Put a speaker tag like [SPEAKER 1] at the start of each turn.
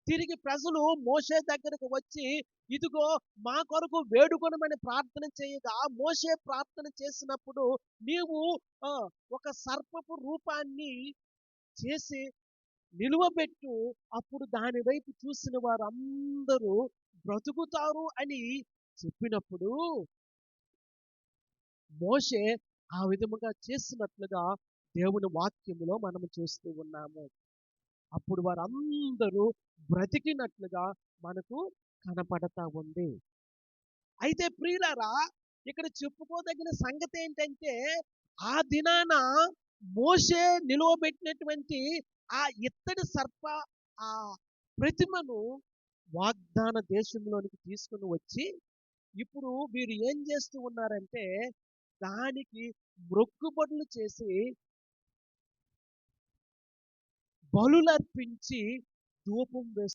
[SPEAKER 1] తిరిగి ప్రజలు మోషే దగ్గరకు వచ్చి, ఇదిగో మా కొరకు వేడుకొనమని ప్రార్థన చేయగా, మోషే ప్రార్థన చేసినప్పుడు నీవు ఒక సర్పపు రూపాన్ని చేసి నిలువబెట్టు, అప్పుడు దాని వైపు చూసిన వారందరూ బ్రతుకుతారు అని చెప్పినప్పుడు మోషే ఆ విధముగా చేసినట్లుగా దేవుని వాక్యములో మనము చూస్తూ ఉన్నాము. అప్పుడు వారందరూ బ్రతికినట్లుగా మనకు కనపడతా ఉంది. అయితే ప్రియులారా, ఇక్కడ చెప్పుకోదగిన సంగతి ఏంటంటే, ఆ దినాన మోషే నిలువబెట్టినటువంటి ఆ ఇత్తడి సర్ప ఆ ప్రతిమను వాగ్దాన దేశంలోనికి తీసుకుని వచ్చి, ఇప్పుడు వీరు ఏం చేస్తూ ఉన్నారంటే, దానికి మ్రొక్కుబడులు చేసి బలులర్పించి ధూపం వేస్తున్నారు.